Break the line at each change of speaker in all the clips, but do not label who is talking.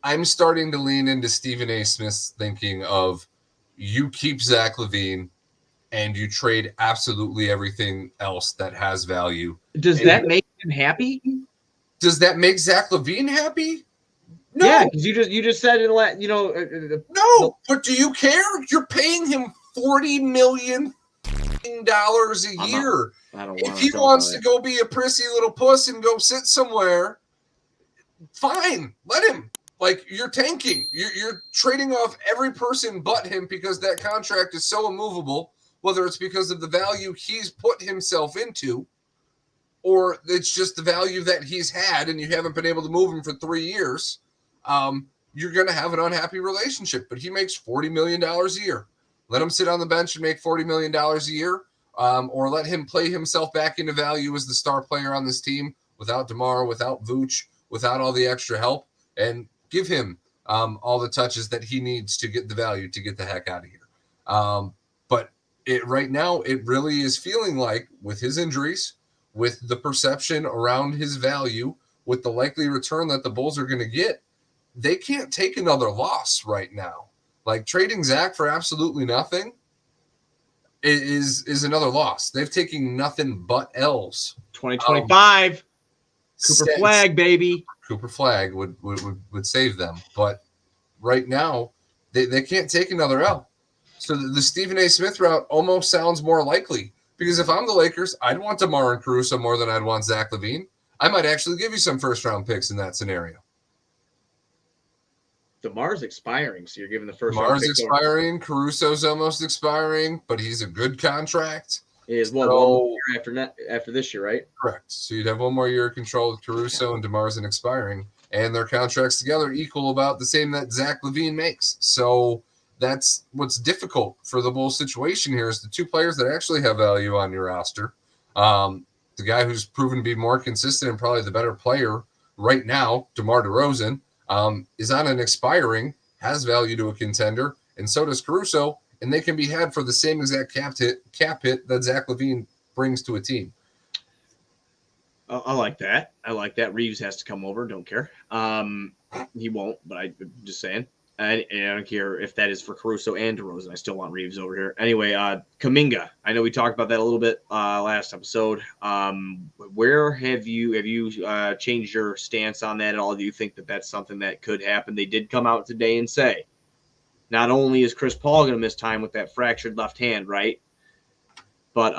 I'm starting to lean into Stephen A. Smith's thinking of you keep Zach LaVine and you trade absolutely everything else that has value.
Does
And
that make him happy?
does that make Zach LaVine happy?
Yeah,
No,
because you just said in
no. But do you care? You're paying him $40 million a year.
I don't
If
want
he
to talk about
wants to
it.
go be a prissy little puss and go sit somewhere, fine, let him. Like, you're tanking. You're trading off every person but him because that contract is so immovable, whether it's because of the value he's put himself into or it's just the value that he's had and you haven't been able to move him for 3 years. You're going to have an unhappy relationship. But he makes $40 million a year. Let him sit on the bench and make $40 million a year, or let him play himself back into value as the star player on this team without DeMar, without Vooch, without all the extra help, and give him all the touches that he needs to get the value to get the heck out of here. But right now, it really is feeling like, with his injuries, with the perception around his value, with the likely return that the Bulls are going to get, they can't take another loss right now. Like, trading Zach for absolutely nothing is another loss. They've taken nothing but L's.
2025, Cooper Flag, baby.
Cooper Flag would save them. But right now, they can't take another L. So the Stephen A. Smith route almost sounds more likely. Because if I'm the Lakers, I'd want DeMar and Caruso more than I'd want Zach LaVine. I might actually give you some first-round picks in that scenario.
DeMar's expiring, so you're giving the first
DeMar's expiring. Caruso's almost expiring, but he's a good contract.
Is one more year after this year, right?
Correct. So you'd have one more year of control with Caruso and DeMar's expiring, and their contracts together equal about the same that Zach LaVine makes. So that's what's difficult for the Bulls situation here is the two players that actually have value on your roster. The guy who's proven to be more consistent and probably the better player right now, DeMar DeRozan, is on an expiring, has value to a contender, and so does Caruso, and they can be had for the same exact cap hit that Zach LaVine brings to a team.
I like that. I like that. Reeves has to come over. Don't care. He won't, but I'm just saying. And I don't care if that is for Caruso and DeRozan. I still want Reeves over here. Anyway, Kuminga. I know we talked about that a little bit last episode. Where have you changed your stance on that at all? Do you think that that's something that could happen? They did come out today and say, not only is Chris Paul going to miss time with that fractured left hand, right? But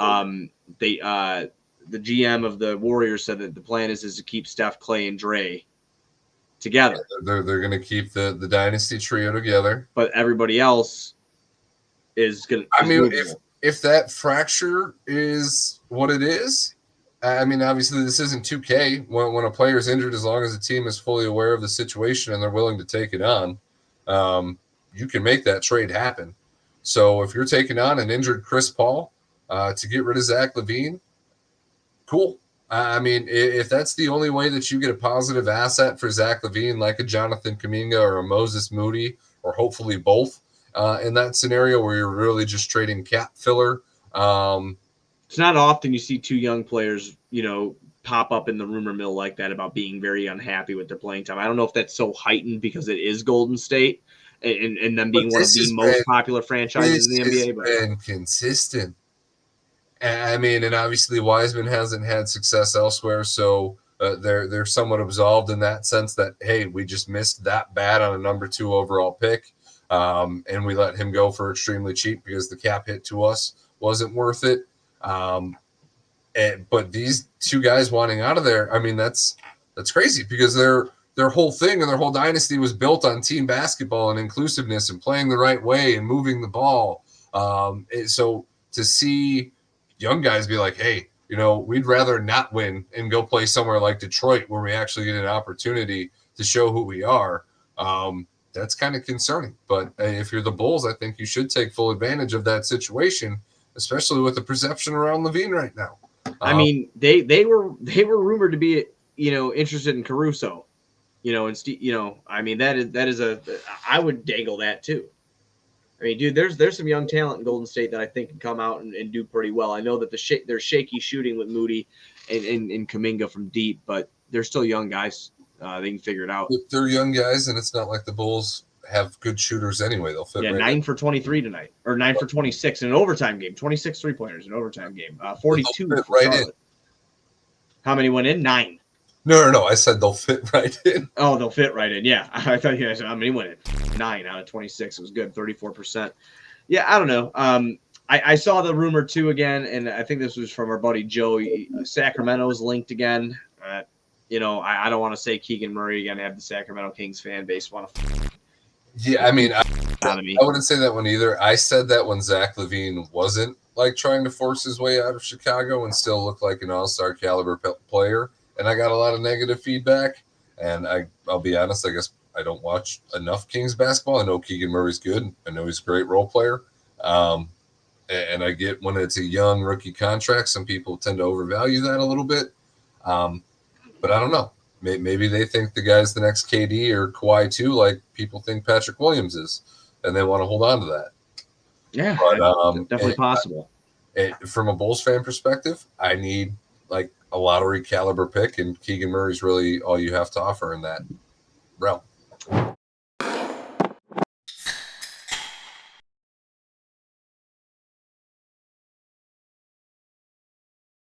the GM of the Warriors said that the plan is to keep Steph, Clay, and Dre together.
They're going to keep the dynasty trio together,
but everybody else is going to.
I mean, if that fracture is what it is, I mean, obviously this isn't 2K. When a player is injured, as long as the team is fully aware of the situation and they're willing to take it on, you can make that trade happen. So if you're taking on an injured Chris Paul to get rid of Zach LaVine, cool. I mean, if that's the only way that you get a positive asset for Zach LaVine, like a Jonathan Kuminga or a Moses Moody, or hopefully both, in that scenario where you're really just trading cap filler.
It's not often you see two young players, pop up in the rumor mill like that about being very unhappy with their playing time. I don't know if that's so heightened because it is Golden State and them being one of the most popular franchises in the NBA.
But been consistent. I mean, and obviously Wiseman hasn't had success elsewhere, so they're somewhat absolved in that sense that, hey, we just missed that bad on a number 2 overall pick, and we let him go for extremely cheap because the cap hit to us wasn't worth it. But these two guys wanting out of there, I mean, that's crazy because their whole thing and their whole dynasty was built on team basketball and inclusiveness and playing the right way and moving the ball. So to see young guys be like, hey, we'd rather not win and go play somewhere like Detroit where we actually get an opportunity to show who we are. That's kind of concerning. But if you're the Bulls, I think you should take full advantage of that situation, especially with the perception around LaVine right now.
I mean, they were rumored to be, interested in Caruso, and I mean, that is I would dangle that too. I mean, dude, there's some young talent in Golden State that I think can come out and do pretty well. I know that there's shaky shooting with Moody and Kuminga from deep, but they're still young guys. They can figure it out.
If they're young guys, and it's not like the Bulls have good shooters anyway. They'll fit.
Yeah,
right
9
in.
for 23 tonight, or 9 for 26 in an overtime game. 26 3-pointers in an overtime game. 42
They'll fit
for
right
Charlotte.
in.
How many went in? 9.
No. I said they'll fit right in.
Oh, they'll fit right in. Yeah, I thought you guys said how many went in. 9 out of 26. It was good. 34%. Yeah, I don't know. I saw the rumor too again, and I think this was from our buddy Joe. Sacramento's linked again. I don't want to say Keegan Murray again. Have the Sacramento Kings fan base want to.
Yeah, I mean,
Out of me.
I wouldn't say that one either. I said that when Zach LaVine wasn't like trying to force his way out of Chicago and still looked like an all-star caliber player, and I got a lot of negative feedback. And I'll be honest, I guess I don't watch enough Kings basketball. I know Keegan Murray's good. I know he's a great role player. And I get when it's a young rookie contract, some people tend to overvalue that a little bit. But I don't know. Maybe they think the guy's the next KD or Kawhi too, like people think Patrick Williams is, and they want to hold on to that.
Yeah,
But,
definitely possible.
From a Bulls fan perspective, I need like a lottery caliber pick, and Keegan Murray's really all you have to offer in that realm.